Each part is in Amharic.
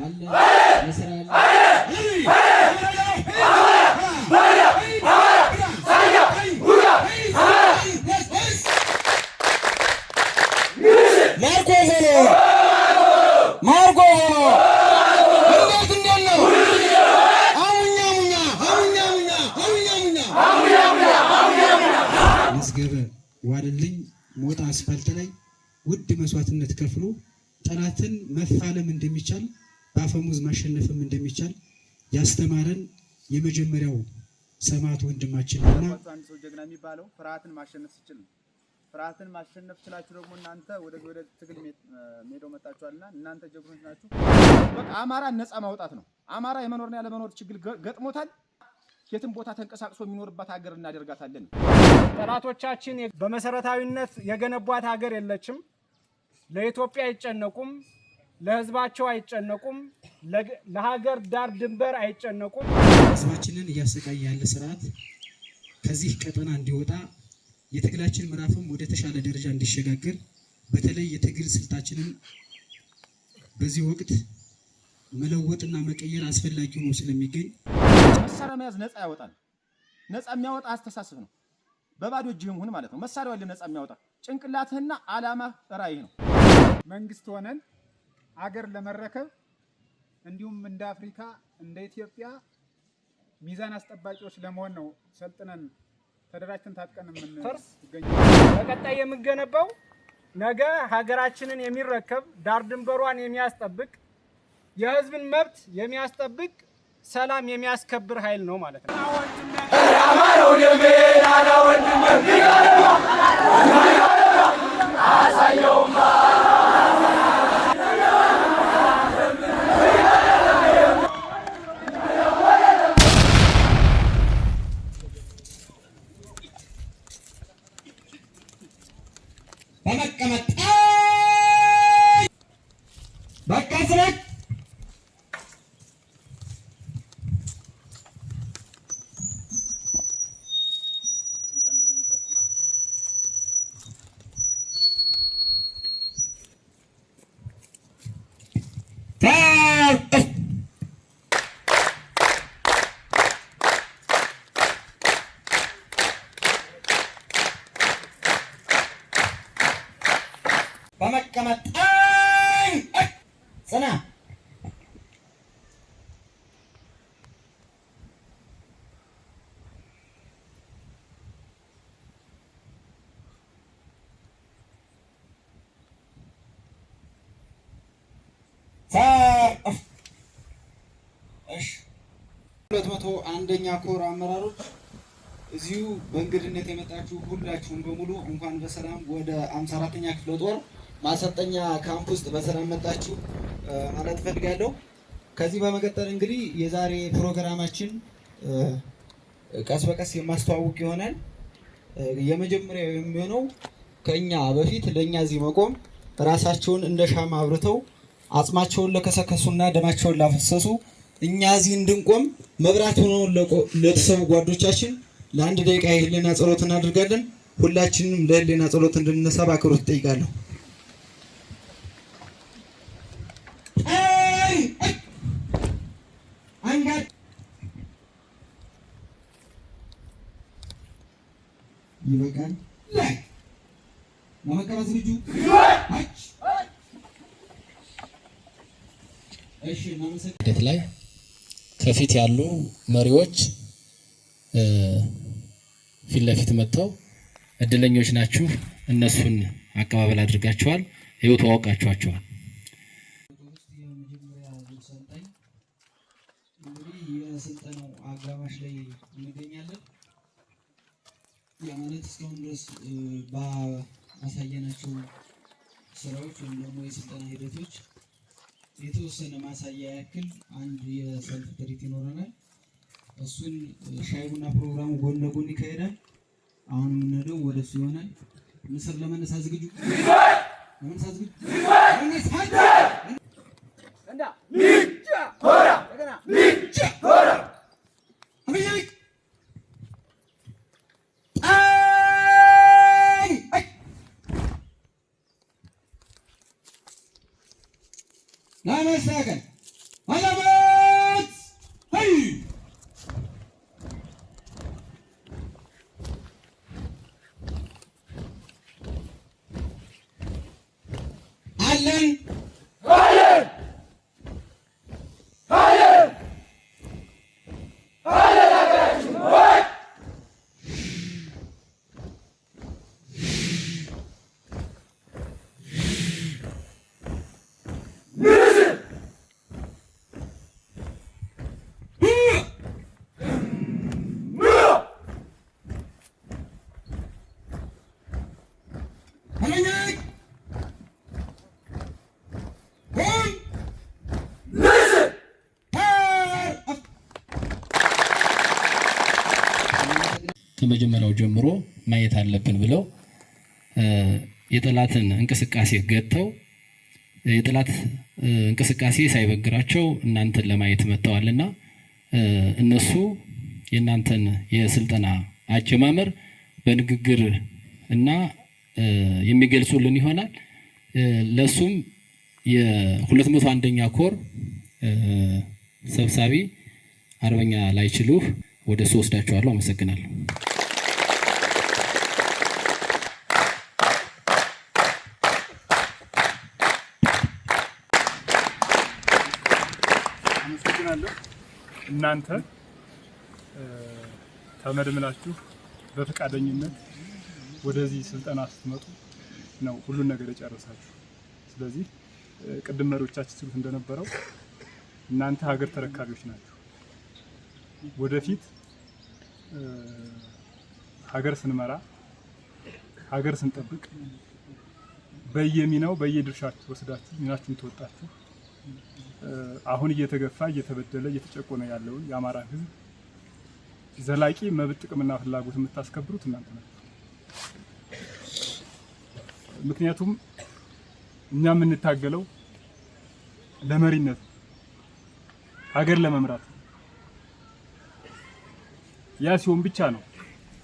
አለ ለስራ ማርቆ መዝገበ ዋልልኝ ሞጣ አስፋልት ላይ ውድ መስዋዕትነት ከፍሎ ጠላትን መፋለም እንደሚቻል በአፈሙዝ ማሸነፍም እንደሚቻል ያስተማረን የመጀመሪያው ሰማዕት ወንድማችን ነውና አንድ ሰው ጀግና የሚባለው ፍርሃትን ማሸነፍ ሲችል ነው። ፍርሃትን ማሸነፍ ችላችሁ ደግሞ እናንተ ወደ ትግል ሜዳው መጣችኋልና እናንተ ጀግኖች ናችሁ። በቃ አማራን ነፃ ማውጣት ነው። አማራ የመኖርና ያለመኖር ችግር ገጥሞታል። የትም ቦታ ተንቀሳቅሶ የሚኖርባት ሀገር እናደርጋታለን። ጠላቶቻችን በመሰረታዊነት የገነቧት ሀገር የለችም። ለኢትዮጵያ አይጨነቁም፣ ለህዝባቸው አይጨነቁም፣ ለሀገር ዳር ድንበር አይጨነቁም። ህዝባችንን እያሰቃየ ያለ ስርዓት ከዚህ ቀጠና እንዲወጣ የትግላችን ምዕራፍም ወደ ተሻለ ደረጃ እንዲሸጋገር በተለይ የትግል ስልታችንን በዚህ ወቅት መለወጥና መቀየር አስፈላጊ ሆኖ ስለሚገኝ መሳሪያ መያዝ ነፃ ያወጣል። ነፃ የሚያወጣ አስተሳሰብ ነው። በባዶ እጅህም ሁን ማለት ነው። መሳሪያው አይደለም ነፃ የሚያወጣ ጭንቅላትህና ዓላማ ራዕይ ነው። መንግስት ሆነን አገር ለመረከብ እንዲሁም እንደ አፍሪካ እንደ ኢትዮጵያ ሚዛን አስጠባቂዎች ለመሆን ነው ሰልጥነን ተደራጅተን ታጥቀን ፈርስ በቀጣይ የምገነባው ነገ ሀገራችንን የሚረከብ ዳር ድንበሯን የሚያስጠብቅ የህዝብን መብት የሚያስጠብቅ ሰላም የሚያስከብር ኃይል ነው ማለት ነው። በመቀመጥ በቃ ስለት በመቀመጥ ጽና እሺ 201ኛ ኮር አመራሮች እዚሁ በእንግድነት የመጣችሁ ሁላችሁም በሙሉ እንኳን በሰላም ወደ 54ኛ ክፍለ ጦር ማሰልጠኛ ካምፕ ውስጥ በሰላም መጣችሁ ማለት ፈልጋለሁ። ከዚህ በመቀጠል እንግዲህ የዛሬ ፕሮግራማችን ቀስ በቀስ የማስተዋወቅ ይሆናል። የመጀመሪያው የሚሆነው ከኛ በፊት ለኛ እዚህ መቆም ራሳቸውን እንደ ሻማ አብርተው አጽማቸውን ለከሰከሱና ደማቸውን ላፈሰሱ እኛ እዚህ እንድንቆም መብራት ሆነው ለተሰዉ ጓዶቻችን ለአንድ ደቂቃ የህሊና ጸሎት እናደርጋለን። ሁላችንም ለህሊና ጸሎት እንድንነሳ በአክብሮት እጠይቃለሁ። ይበቃል። ለመቀመጥ ዝግጁ? እሺ ሂደት ላይ ከፊት ያሉ መሪዎች ፊት ለፊት መጥተው እድለኞች ናችሁ፣ እነሱን አቀባበል አድርጋቸዋል፣ ይኸው ተዋውቃችኋቸዋል። እንግዲህ የስልጠናው አጋማሽ ላይ እንገኛለን። ማለት እስካሁን ድረስ ባሳየናቸው ስራዎች ወይም ደግሞ የስልጠና ሂደቶች የተወሰነ ማሳያ ያክል አንድ የሰልፍ ትርኢት ይኖረናል። እሱን ሻይ ቡና ፕሮግራሙ ጎን ለጎን ይካሄዳል። አሁን የምንሄደው ወደሱ ይሆናል። ምስር ለመነሳት ዝግጁ? ለመነሳት ዝግጁ? እንዳ ሚጫ ሆራ እንደገና ሚጫ ሆራ አብይ ለመሳከን አለን ከመጀመሪያው ጀምሮ ማየት አለብን ብለው የጠላትን እንቅስቃሴ ገተው የጠላት እንቅስቃሴ ሳይበግራቸው እናንተን ለማየት መጥተዋልና እነሱ የእናንተን የስልጠና አጀማመር በንግግር እና የሚገልጹልን ይሆናል። ለሱም የ201ኛ ኮር ሰብሳቢ አርበኛ ላይችሉህ ወደ እሱ ወስዳችኋለሁ። አመሰግናለሁ። እናንተ ተመልምላችሁ በፈቃደኝነት ወደዚህ ስልጠና ስትመጡ ነው ሁሉን ነገር የጨረሳችሁ። ስለዚህ ቅድም መሪዎቻችን ሲሉት እንደነበረው እናንተ ሀገር ተረካቢዎች ናችሁ። ወደፊት ሀገር ስንመራ ሀገር ስንጠብቅ በየሚናው በየድርሻችሁ ወስዳችሁ ሚናችሁን ተወጣችሁ አሁን እየተገፋ እየተበደለ እየተጨቆነ ያለውን የአማራ ሕዝብ ዘላቂ መብት ጥቅምና ፍላጎት የምታስከብሩት እናንተ ናችሁ። ምክንያቱም እኛ የምንታገለው ለመሪነት ሀገር ለመምራት ያ ሲሆን ብቻ ነው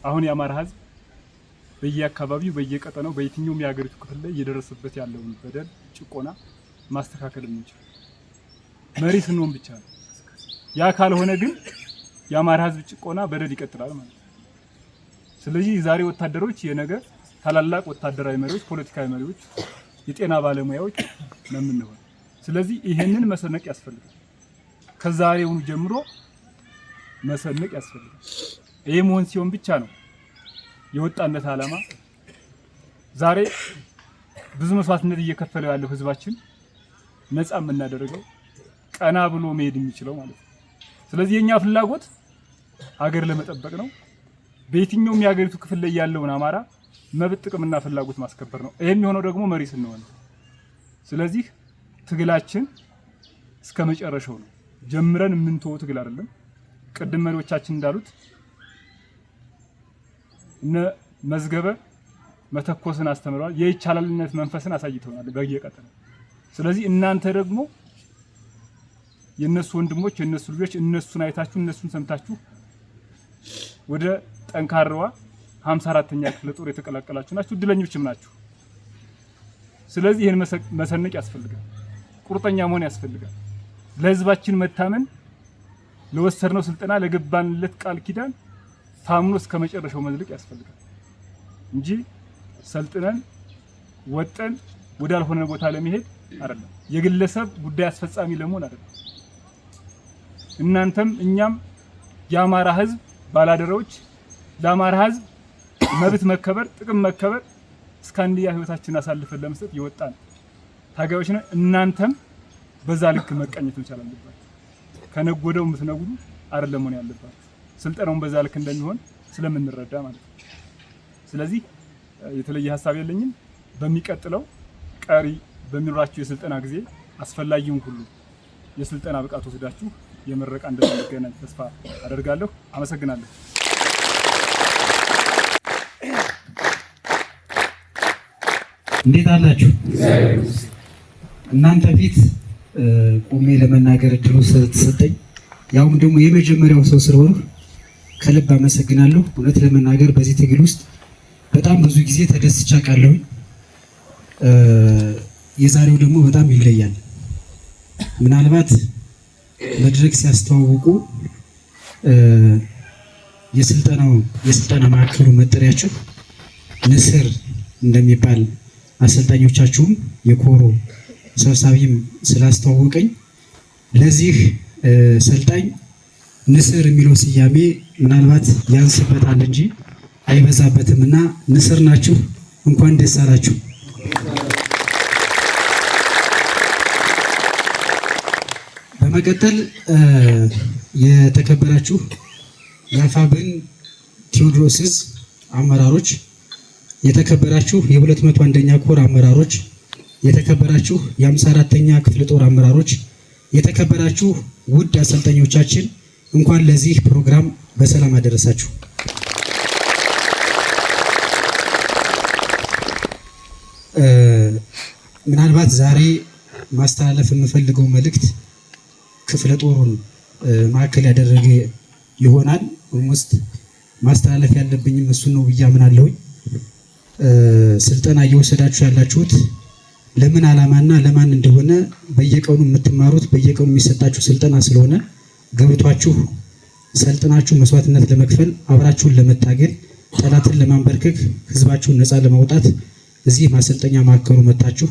አሁን የአማራ ሕዝብ በየአካባቢው በየቀጠናው በየትኛውም የሀገሪቱ ክፍል ላይ እየደረሰበት ያለውን በደል ጭቆና ማስተካከል የምንችል መሪ ስንሆን ብቻ ነው። ያ ካልሆነ ግን የአማራ ሕዝብ ጭቆና በደል ይቀጥላል ማለት ነው። ስለዚህ ዛሬ ወታደሮች የነገ ታላላቅ ወታደራዊ መሪዎች፣ ፖለቲካዊ መሪዎች፣ የጤና ባለሙያዎች ነው የምንሆነው። ስለዚህ ይሄንን መሰነቅ ያስፈልጋል። ከዛሬውኑ ጀምሮ መሰነቅ ያስፈልጋል። ይሄ መሆን ሲሆን ብቻ ነው የወጣነት ዓላማ ዛሬ ብዙ መስዋዕትነት እየከፈለው ያለው ህዝባችን ነፃ የምናደርገው ቀና ብሎ መሄድ የሚችለው ማለት ነው። ስለዚህ የኛ ፍላጎት ሀገር ለመጠበቅ ነው። በየትኛውም የሀገሪቱ ክፍል ላይ ያለውን አማራ መብት ጥቅምና ፍላጎት ማስከበር ነው። ይሄም የሆነው ደግሞ መሪ ስንሆን። ስለዚህ ትግላችን እስከ መጨረሻው ነው። ጀምረን የምንተወው ትግል አይደለም። ቅድም መሪዎቻችን እንዳሉት እነ መዝገበ መተኮስን አስተምረዋል። የይቻላልነት መንፈስን አሳይተውናል በየቀጠናው። ስለዚህ እናንተ ደግሞ የነሱ ወንድሞች የነሱ ልጆች እነሱን አይታችሁ እነሱን ሰምታችሁ ወደ ጠንካራዋ 54ኛ ክፍለ ጦር የተቀላቀላችሁ ናችሁ። እድለኞችም ናችሁ። ስለዚህ ይሄን መሰነቅ ያስፈልጋል። ቁርጠኛ መሆን ያስፈልጋል። ለህዝባችን መታመን፣ ለወሰድነው ስልጠና፣ ለገባንለት ቃል ኪዳን ታምኖ እስከ መጨረሻው መዝለቅ ያስፈልጋል እንጂ ሰልጥነን ወጠን ወዳልሆነ ቦታ ለመሄድ አይደለም። የግለሰብ ጉዳይ አስፈጻሚ ለመሆን አይደለም። እናንተም እኛም የአማራ ህዝብ ባላደራዎች ለአማራ ህዝብ መብት መከበር፣ ጥቅም መከበር እስካንዲያ ህይወታችንን አሳልፈን ለመስጠት ይወጣን ታጋዮች ነን። እናንተም በዛ ልክ መቀኘት መቻል አለባችሁ። ከነጎደው የምትነጉዱ አይደለም ሆነ ያለባችሁ። ስልጠናውን በዛ ልክ እንደሚሆን ስለምንረዳ ማለት ነው። ስለዚህ የተለየ ሀሳብ የለኝም። በሚቀጥለው ቀሪ በሚኖራችሁ የስልጠና ጊዜ አስፈላጊውን ሁሉ የስልጠና ብቃት ወስዳችሁ የመረቃ እንደምንገናኝ ተስፋ አደርጋለሁ። አመሰግናለሁ። እንዴት አላችሁ? እናንተ ፊት ቆሜ ለመናገር እድሉ ስለተሰጠኝ ያውም ደግሞ የመጀመሪያው ሰው ስለሆነ ከልብ አመሰግናለሁ። እውነት ለመናገር በዚህ ትግል ውስጥ በጣም ብዙ ጊዜ ተደስቻ ቃለሁ። የዛሬው ደግሞ በጣም ይለያል። ምናልባት መድረክ ሲያስተዋውቁ የስልጠና ማዕከሉ መጠሪያቸው ንስር እንደሚባል አሰልጣኞቻችሁም የኮሮ ሰብሳቢም ስላስተዋወቀኝ ለዚህ ሰልጣኝ ንስር የሚለው ስያሜ ምናልባት ያንስበታል እንጂ አይበዛበትም እና ንስር ናችሁ። እንኳን ደስ አላችሁ። በመቀጠል የተከበራችሁ የአፋብን ቴዎድሮስ ዕዝ አመራሮች፣ የተከበራችሁ የ201ኛ ኮር አመራሮች፣ የተከበራችሁ የ54ኛ ክፍለ ጦር አመራሮች፣ የተከበራችሁ ውድ አሰልጣኞቻችን እንኳን ለዚህ ፕሮግራም በሰላም አደረሳችሁ። ምናልባት ዛሬ ማስተላለፍ የምፈልገው መልእክት ክፍለ ጦሩን ማዕከል ያደረገ ይሆናል። ኦልሞስት ማስተላለፍ ያለብኝም እሱን ነው ብዬ አምናለሁኝ። ስልጠና እየወሰዳችሁ ያላችሁት ለምን ዓላማና ለማን እንደሆነ በየቀኑ የምትማሩት በየቀኑ የሚሰጣችሁ ስልጠና ስለሆነ ገብቷችሁ ሰልጥናችሁ መስዋዕትነት ለመክፈል አብራችሁን ለመታገል ጠላትን ለማንበርከክ ህዝባችሁን ነፃ ለማውጣት እዚህ ማሰልጠኛ ማዕከሉ መጣችሁ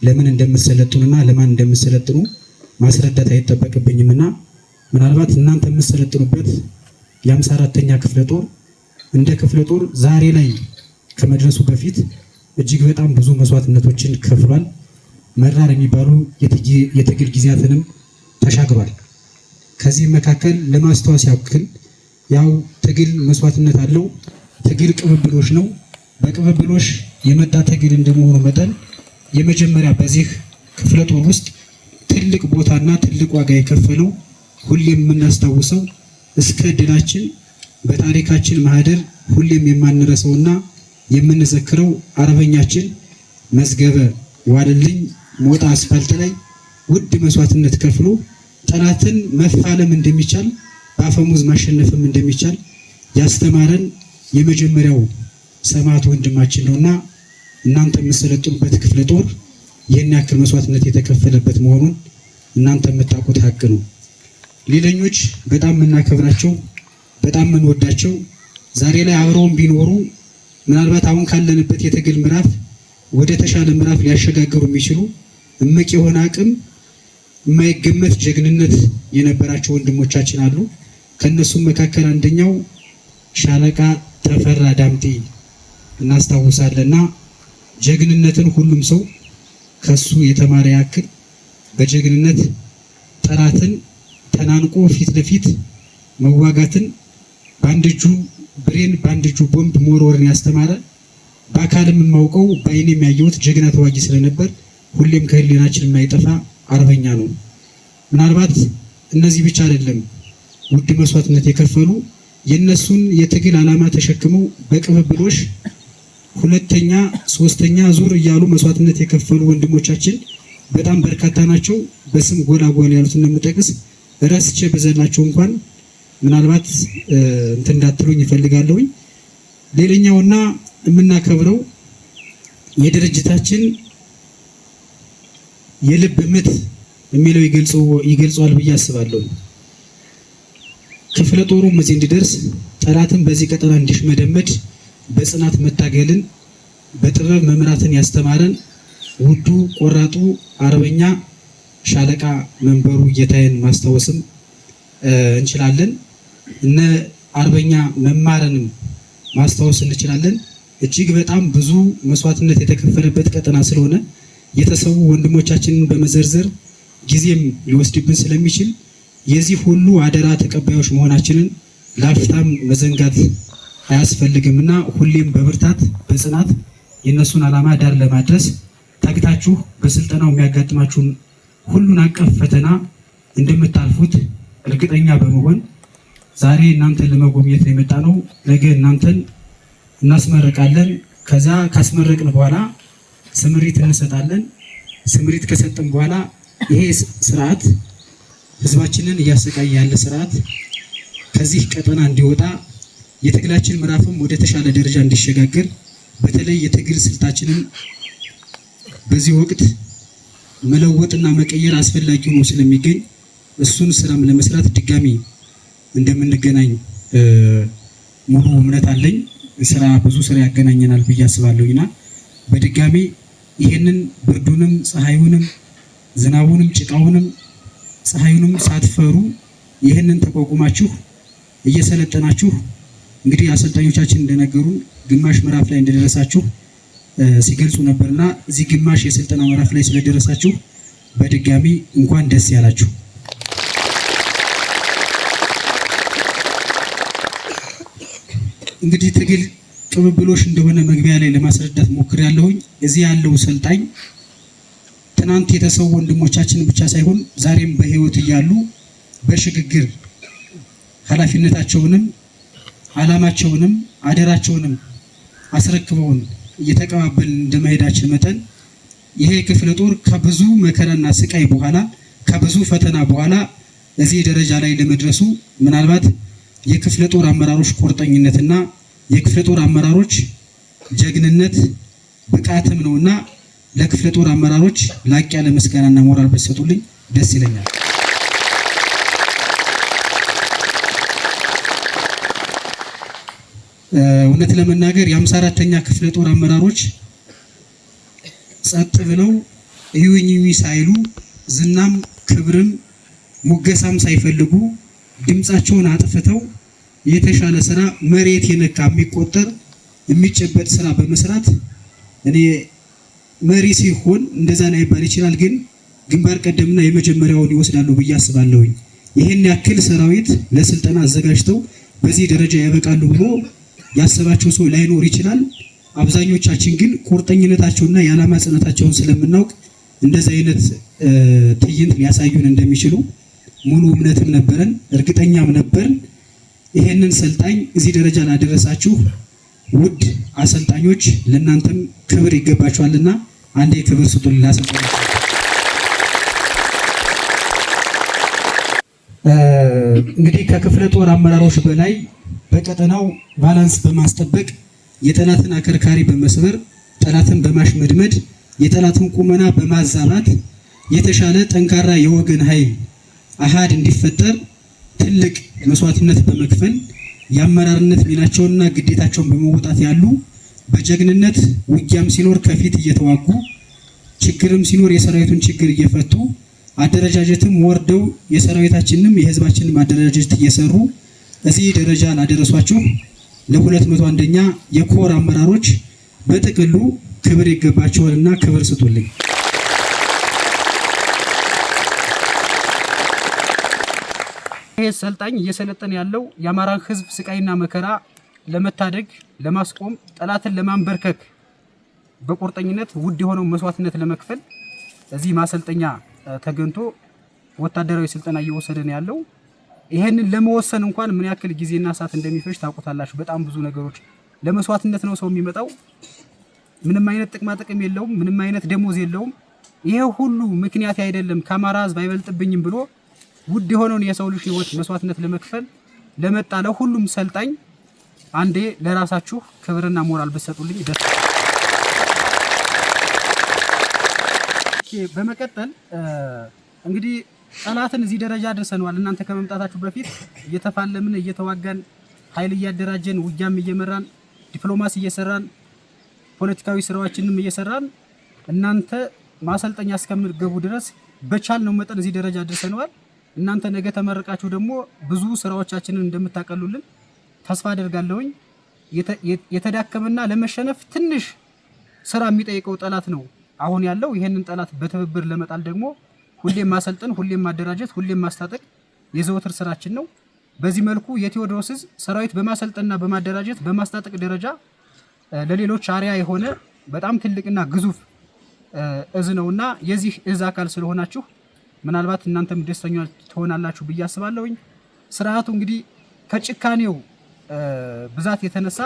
ለምን እንደምትሰለጥኑና ለማን እንደምትሰለጥኑ ማስረዳት አይጠበቅብኝምና ምናልባት እናንተ የምትሰለጥኑበት የ54ኛ ክፍለ ጦር እንደ ክፍለ ጦር ዛሬ ላይ ከመድረሱ በፊት እጅግ በጣም ብዙ መስዋዕትነቶችን ከፍሏል። መራር የሚባሉ የትግል ጊዜያትንም ተሻግሯል። ከዚህ መካከል ለማስተዋወስ ያክል ያው ትግል መስዋዕትነት አለው። ትግል ቅብብሎሽ ነው። በቅብብሎሽ የመጣ ትግል እንደመሆኑ መጠን የመጀመሪያ በዚህ ክፍለ ጦር ውስጥ ትልቅ ቦታና ትልቅ ዋጋ የከፈለው ሁሌም የምናስታውሰው እስከ ድላችን በታሪካችን ማህደር ሁሌም የማንረሳውና የምንዘክረው አርበኛችን መዝገበ ዋልልኝ ሞጣ አስፋልት ላይ ውድ መስዋዕትነት ከፍሎ ጠላትን መፋለም እንደሚቻል በአፈሙዝ ማሸነፍም እንደሚቻል ያስተማረን የመጀመሪያው ሰማዕት ወንድማችን ነውና እናንተ የምትሰለጥኑበት ክፍለ ጦር ይህን ያክል መስዋዕትነት የተከፈለበት መሆኑን እናንተ የምታውቁት ሀቅ ነው። ሌሎች በጣም የምናከብራቸው በጣም የምንወዳቸው ዛሬ ላይ አብረውን ቢኖሩ ምናልባት አሁን ካለንበት የትግል ምዕራፍ ወደ ተሻለ ምዕራፍ ሊያሸጋግሩ የሚችሉ እምቅ የሆነ አቅም የማይገመት ጀግንነት የነበራቸው ወንድሞቻችን አሉ። ከነሱም መካከል አንደኛው ሻለቃ ተፈራ ዳምጤ እናስታውሳለንና ጀግንነትን ሁሉም ሰው ከሱ የተማረ ያክል በጀግንነት ጠላትን ተናንቆ ፊት ለፊት መዋጋትን በአንድ እጁ ብሬን በአንድ እጁ ቦምብ መወርወርን ያስተማረ በአካልም የማውቀው በአይኔ የሚያየሁት ጀግና ተዋጊ ስለነበር ሁሌም ከህሊናችን የማይጠፋ አርበኛ ነው። ምናልባት እነዚህ ብቻ አይደለም ውድ መስዋዕትነት የከፈሉ የነሱን የትግል ዓላማ ተሸክመው በቅብብሎሽ ሁለተኛ ሶስተኛ ዙር እያሉ መስዋዕትነት የከፈሉ ወንድሞቻችን በጣም በርካታ ናቸው። በስም ጎላ ጎላ ያሉትን እንደምጠቅስ ረስቼ በዘላቸው እንኳን ምናልባት እንትን እንዳትሉኝ ይፈልጋለሁኝ። ሌላኛውና የምናከብረው የድርጅታችን የልብ ምት የሚለው ይገልጸዋል ብዬ አስባለሁ። ክፍለ ጦሩም እዚህ እንዲደርስ ጠላትን በዚህ ቀጠና እንዲሽመደመድ በጽናት መታገልን በጥበብ መምራትን ያስተማረን ውዱ ቆራጡ አርበኛ ሻለቃ መንበሩ ጌታዬን ማስታወስም እንችላለን። እነ አርበኛ መማረንም ማስታወስ እንችላለን። እጅግ በጣም ብዙ መስዋዕትነት የተከፈለበት ቀጠና ስለሆነ የተሰዉ ወንድሞቻችንን በመዘርዘር ጊዜም ሊወስድብን ስለሚችል የዚህ ሁሉ አደራ ተቀባዮች መሆናችንን ላፍታም መዘንጋት አያስፈልግምና ሁሌም በብርታት በጽናት የነሱን ዓላማ ዳር ለማድረስ ታግታችሁ በስልጠናው የሚያጋጥማችሁን ሁሉን አቀፍ ፈተና እንደምታልፉት እርግጠኛ በመሆን ዛሬ እናንተን ለመጎብኘት ነው የመጣ ነው። ነገ እናንተን እናስመርቃለን። ከዛ ካስመረቅን በኋላ ስምሪት እንሰጣለን። ስምሪት ከሰጠን በኋላ ይሄ ስርዓት ህዝባችንን እያሰቃየ ያለ ስርዓት ከዚህ ቀጠና እንዲወጣ የትግላችን ምዕራፍም ወደ ተሻለ ደረጃ እንዲሸጋገር በተለይ የትግል ስልታችንን በዚህ ወቅት መለወጥና መቀየር አስፈላጊ ሆኖ ስለሚገኝ እሱን ስራም ለመስራት ድጋሚ እንደምንገናኝ ሙሉ እምነት አለኝ። ብዙ ስራ ያገናኘናል ብዬ አስባለሁና በድጋሚ ይሄንን ብርዱንም ፀሐዩንም ዝናቡንም ጭቃውንም ፀሐዩንም ሳትፈሩ ይህንን ተቋቁማችሁ እየሰለጠናችሁ እንግዲህ አሰልጣኞቻችን እንደነገሩን ግማሽ ምዕራፍ ላይ እንደደረሳችሁ ሲገልጹ ነበርና እዚህ ግማሽ የስልጠና ምዕራፍ ላይ ስለደረሳችሁ በድጋሚ እንኳን ደስ ያላችሁ። እንግዲህ ትግል ቅብብሎሽ እንደሆነ መግቢያ ላይ ለማስረዳት ሞክሬያለሁኝ። እዚህ ያለው ሰልጣኝ ትናንት የተሰው ወንድሞቻችን ብቻ ሳይሆን ዛሬም በህይወት እያሉ በሽግግር ኃላፊነታቸውንም ዓላማቸውንም አደራቸውንም አስረክበውን እየተቀባበልን እንደመሄዳችን መጠን ይሄ ክፍለ ጦር ከብዙ መከራና ስቃይ በኋላ ከብዙ ፈተና በኋላ እዚህ ደረጃ ላይ ለመድረሱ ምናልባት የክፍለ ጦር አመራሮች ቁርጠኝነትና የክፍለ ጦር አመራሮች ጀግንነት ብቃትም ነውና ለክፍለ ጦር አመራሮች ላቅ ያለ ምስጋናና ሞራል በሰጡልኝ ደስ ይለኛል። እውነት ለመናገር የ54ኛ ክፍለ ጦር አመራሮች ጸጥ ብለው እዩኝ ሳይሉ ዝናም ክብርም ሙገሳም ሳይፈልጉ ድምጻቸውን አጥፍተው የተሻለ ስራ መሬት የነካ የሚቆጠር የሚጨበጥ ስራ በመስራት እኔ መሪ ሲሆን እንደዛ ላይባል ይችላል፣ ግን ግንባር ቀደምና የመጀመሪያውን ይወስዳሉ ብዬ አስባለሁኝ። ይሄን ያክል ሰራዊት ለስልጠና አዘጋጅተው በዚህ ደረጃ ያበቃሉ ብሎ ያሰባቸው ሰው ላይኖር ይችላል። አብዛኞቻችን ግን ቁርጠኝነታቸውና የዓላማ ጽናታቸውን ስለምናውቅ እንደዚህ አይነት ትዕይንት ሊያሳዩን እንደሚችሉ ሙሉ እምነትም ነበረን፣ እርግጠኛም ነበርን። ይሄንን ሰልጣኝ እዚህ ደረጃ ላደረሳችሁ ውድ አሰልጣኞች ለእናንተም ክብር ይገባችኋልና አንዴ ክብር ስጡልኝ ለአሰልጣኞች። እንግዲህ ከክፍለ ጦር አመራሮች በላይ በቀጠናው ባላንስ በማስጠበቅ የጠላትን አከርካሪ በመስበር ጠላትን በማሽመድመድ የጠላትን ቁመና በማዛባት የተሻለ ጠንካራ የወገን ኃይል አሃድ እንዲፈጠር ትልቅ መስዋዕትነት በመክፈል የአመራርነት ሚናቸውንና ግዴታቸውን በመወጣት ያሉ በጀግንነት ውጊያም ሲኖር ከፊት እየተዋጉ ችግርም ሲኖር የሰራዊቱን ችግር እየፈቱ አደረጃጀትም ወርደው የሰራዊታችንንም የህዝባችንንም አደረጃጀት እየሰሩ እዚህ ደረጃ ላደረሷችሁ ለ201ኛ የኮር አመራሮች በጥቅሉ ክብር ይገባቸዋልና ክብር ስጡልኝ። ይሄ ሰልጣኝ እየሰለጠነ ያለው የአማራን ህዝብ ስቃይና መከራ ለመታደግ ለማስቆም ጠላትን ለማንበርከክ በቁርጠኝነት ውድ የሆነው መስዋዕትነት ለመክፈል እዚህ ማሰልጠኛ ተገንቶ ወታደራዊ ስልጠና እየወሰደ ነው ያለው። ይሄንን ለመወሰን እንኳን ምን ያክል ጊዜና ሰዓት እንደሚፈጅ ታውቁታላችሁ። በጣም ብዙ ነገሮች ለመስዋዕትነት ነው ሰው የሚመጣው። ምንም አይነት ጥቅማ ጥቅም የለውም፣ ምንም አይነት ደሞዝ የለውም። ይሄ ሁሉ ምክንያት አይደለም ከአማራ ህዝብ አይበልጥብኝም ብሎ ውድ የሆነውን የሰው ልጅ ህይወት መስዋዕትነት ለመክፈል ለመጣ ለሁሉም ሰልጣኝ አንዴ ለራሳችሁ ክብርና ሞራል በሰጡልኝ ደስ። በመቀጠል እንግዲህ ጠላትን እዚህ ደረጃ ደርሰናል። እናንተ ከመምጣታችሁ በፊት እየተፋለምን እየተዋጋን ኃይል እያደራጀን ውጊያም እየመራን ዲፕሎማሲ እየሰራን ፖለቲካዊ ስራዎችንም እየሰራን እናንተ ማሰልጠኛ እስከምትገቡ ድረስ በቻልነው መጠን እዚህ ደረጃ ደርሰናል። እናንተ ነገ ተመረቃችሁ ደግሞ ብዙ ስራዎቻችንን እንደምታቀሉልን ተስፋ አደርጋለሁኝ። የተዳከመና ለመሸነፍ ትንሽ ስራ የሚጠይቀው ጠላት ነው አሁን ያለው። ይሄንን ጠላት በትብብር ለመጣል ደግሞ ሁሌም ማሰልጠን፣ ሁሌም ማደራጀት፣ ሁሌም ማስታጠቅ የዘወትር ስራችን ነው። በዚህ መልኩ የቴዎድሮስ ዕዝ ሰራዊት በማሰልጠንና በማደራጀት በማስታጠቅ ደረጃ ለሌሎች አሪያ የሆነ በጣም ትልቅና ግዙፍ ዕዝ ነውና የዚህ ዕዝ አካል ስለሆናችሁ ምናልባት እናንተም ደስተኛ ትሆናላችሁ ብዬ አስባለሁኝ። ስርዓቱ እንግዲህ ከጭካኔው ብዛት የተነሳ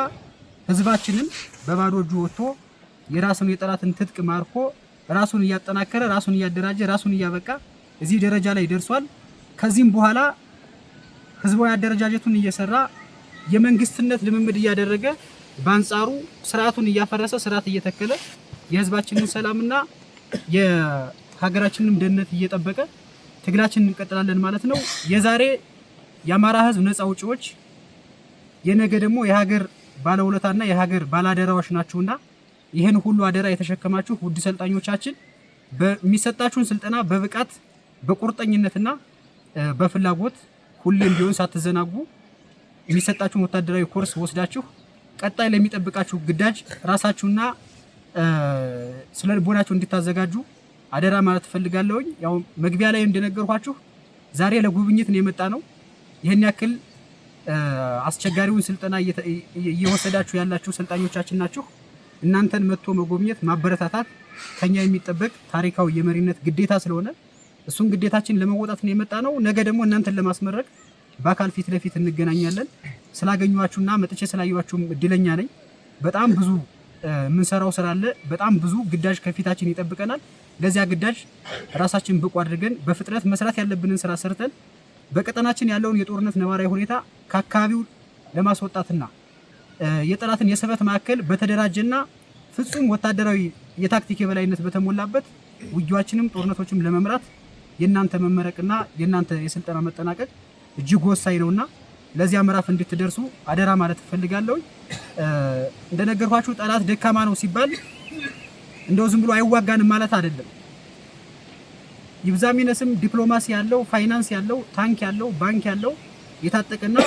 ህዝባችንን በባዶ እጁ ወጥቶ የራሱን የጠላትን ትጥቅ ማርኮ ራሱን እያጠናከረ ራሱን እያደራጀ ራሱን እያበቃ እዚህ ደረጃ ላይ ደርሷል። ከዚህም በኋላ ህዝባዊ አደረጃጀቱን እየሰራ የመንግስትነት ልምምድ እያደረገ በአንጻሩ ስርዓቱን እያፈረሰ ስርዓት እየተከለ የህዝባችንን ሰላምና የሀገራችንን ደህንነት እየጠበቀ ትግላችንን እንቀጥላለን ማለት ነው። የዛሬ የአማራ ህዝብ ነፃ አውጪዎች የነገ ደግሞ የሀገር ባለውለታና የሀገር ባላደራዎች ናችሁና ይህን ሁሉ አደራ የተሸከማችሁ ውድ ሰልጣኞቻችን በሚሰጣችሁን ስልጠና በብቃት በቁርጠኝነትና በፍላጎት ሁሌም ቢሆን ሳትዘናጉ የሚሰጣችሁን ወታደራዊ ኮርስ ወስዳችሁ ቀጣይ ለሚጠብቃችሁ ግዳጅ ራሳችሁና ስለ ልቦናችሁ እንድታዘጋጁ አደራ ማለት ፈልጋለሁ። ያው መግቢያ ላይ እንደነገርኳችሁ ዛሬ ለጉብኝት ነው የመጣ ነው። ይሄን ያክል አስቸጋሪውን ስልጠና እየወሰዳችሁ ያላችሁ ሰልጣኞቻችን ናችሁ። እናንተን መጥቶ መጎብኘት ማበረታታት ከኛ የሚጠበቅ ታሪካዊ የመሪነት ግዴታ ስለሆነ እሱን ግዴታችን ለመወጣት ነው የመጣ ነው። ነገ ደግሞ እናንተን ለማስመረቅ በአካል ፊት ለፊት እንገናኛለን። ስላገኘኋችሁና መጥቼ ስላየኋችሁም እድለኛ ነኝ። በጣም ብዙ የምንሰራው ስራ አለ። በጣም ብዙ ግዳጅ ከፊታችን ይጠብቀናል። ለዚያ ግዳጅ ራሳችን ብቁ አድርገን በፍጥነት መስራት ያለብንን ስራ ሰርተን በቀጠናችን ያለውን የጦርነት ነባራዊ ሁኔታ ከአካባቢው ለማስወጣትና የጠላትን የስበት ማዕከል በተደራጀና ፍጹም ወታደራዊ የታክቲክ የበላይነት በተሞላበት ውጊያዎችንም ጦርነቶችም ለመምራት የናንተ መመረቅና የናንተ የስልጠና መጠናቀቅ እጅግ ወሳኝ ነውና ለዚያ ምዕራፍ እንድትደርሱ አደራ ማለት ፈልጋለሁ። እንደነገርኳችሁ ጠላት ደካማ ነው ሲባል እንደው ዝም ብሎ አይዋጋንም ማለት አይደለም። ይብዛሚነስም ዲፕሎማሲ ያለው፣ ፋይናንስ ያለው፣ ታንክ ያለው፣ ባንክ ያለው የታጠቀና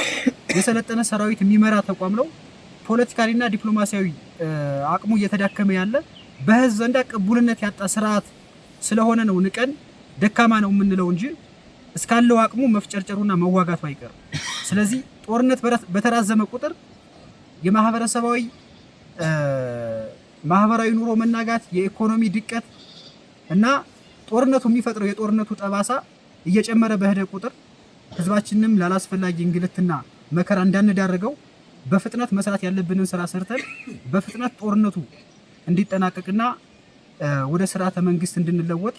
የሰለጠነ ሰራዊት የሚመራ ተቋም ነው። ፖለቲካሊና ዲፕሎማሲያዊ አቅሙ እየተዳከመ ያለ በህዝብ ዘንድ ቅቡልነት ያጣ ስርዓት ስለሆነ ነው ንቀን ደካማ ነው የምንለው እንጂ እስካለው አቅሙ መፍጨርጨሩና መዋጋቱ አይቀርም። ስለዚህ ጦርነት በተራዘመ ቁጥር ማህበራዊ ኑሮ መናጋት፣ የኢኮኖሚ ድቀት እና ጦርነቱ የሚፈጥረው የጦርነቱ ጠባሳ እየጨመረ በሄደ ቁጥር ህዝባችንንም ላላስፈላጊ እንግልትና መከራ እንዳንዳርገው በፍጥነት መስራት ያለብንን ስራ ሰርተን በፍጥነት ጦርነቱ እንዲጠናቀቅና ወደ ስርዓተ መንግስት እንድንለወጥ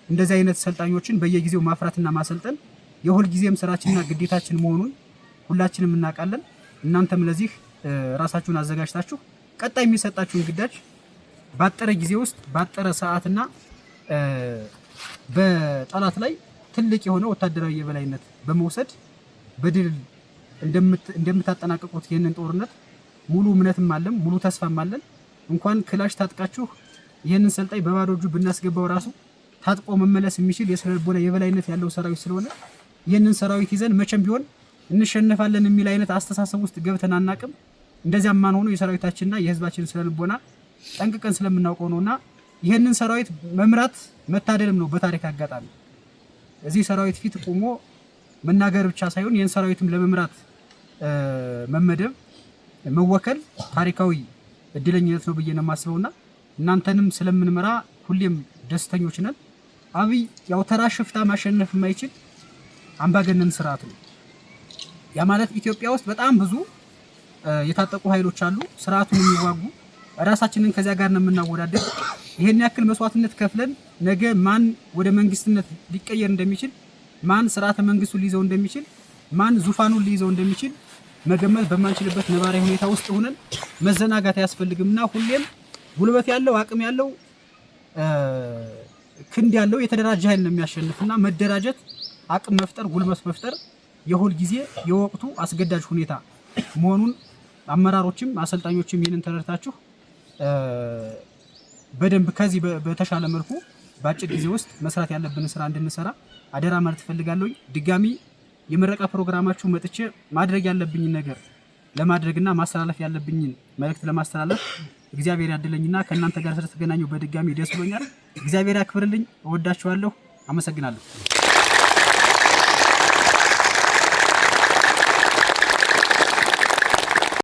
እንደዚህ አይነት ሰልጣኞችን በየጊዜው ማፍራትና ማሰልጠን የሁል ጊዜም ስራችንና ግዴታችን መሆኑን ሁላችንም እናውቃለን። እናንተም ለዚህ ራሳችሁን አዘጋጅታችሁ ቀጣይ የሚሰጣችሁን ግዳጅ ባጠረ ጊዜ ውስጥ ባጠረ ሰዓትና በጠላት ላይ ትልቅ የሆነ ወታደራዊ የበላይነት በመውሰድ በድል እንደምታጠናቀቁት ይህንን ጦርነት ሙሉ እምነትም አለን፣ ሙሉ ተስፋም አለን። እንኳን ክላሽ ታጥቃችሁ ይህንን ሰልጣኝ በባዶ እጁ ብናስገባው ራሱ ታጥቆ መመለስ የሚችል የስነ ልቦና የበላይነት ያለው ሰራዊት ስለሆነ ይህንን ሰራዊት ይዘን መቼም ቢሆን እንሸነፋለን የሚል አይነት አስተሳሰብ ውስጥ ገብተን አናቅም። እንደዚያም ማን ሆኖ የሰራዊታችንና የህዝባችን ስነ ልቦና ጠንቅቀን ስለምናውቀው ነውና ይህንን ሰራዊት መምራት መታደልም ነው። በታሪክ አጋጣሚ እዚህ ሰራዊት ፊት ቆሞ መናገር ብቻ ሳይሆን ይህን ሰራዊትም ለመምራት መመደብ መወከል ታሪካዊ እድለኝነት ነው ብዬ ነው የማስበውና እናንተንም ስለምንመራ ሁሌም ደስተኞች ነን። አብይ ያው ተራ ሽፍታ ማሸነፍ የማይችል አምባገነን ስርዓት ነው። ያ ማለት ኢትዮጵያ ውስጥ በጣም ብዙ የታጠቁ ኃይሎች አሉ፣ ስርዓቱን የሚዋጉ ራሳችንን ከዚያ ጋር ነው የምናወዳደር። ይሄን ያክል መስዋዕትነት ከፍለን ነገ ማን ወደ መንግስትነት ሊቀየር እንደሚችል፣ ማን ስርዓተ መንግስቱን ሊይዘው እንደሚችል፣ ማን ዙፋኑን ሊይዘው እንደሚችል መገመት በማንችልበት ነባራዊ ሁኔታ ውስጥ ሆነን መዘናጋት አያስፈልግምና ሁሌም ጉልበት ያለው አቅም ያለው ክንድ ያለው የተደራጀ ኃይል ነው የሚያሸንፍና መደራጀት፣ አቅም መፍጠር፣ ጉልበት መፍጠር የሁል ጊዜ የወቅቱ አስገዳጅ ሁኔታ መሆኑን አመራሮችም አሰልጣኞችም ይህንን ተረድታችሁ በደንብ ከዚህ በተሻለ መልኩ በአጭር ጊዜ ውስጥ መስራት ያለብን ስራ እንድንሰራ አደራ ማለት ፈልጋለሁ። ድጋሚ የምረቃ ፕሮግራማችሁ መጥቼ ማድረግ ያለብኝ ነገር ለማድረግና ማስተላለፍ ያለብኝ መልእክት ለማስተላለፍ እግዚአብሔር ያድለኝና ከእናንተ ጋር ስለተገናኘው በድጋሚ ደስ ብሎኛል። እግዚአብሔር ያክብርልኝ። እወዳችኋለሁ። አመሰግናለሁ።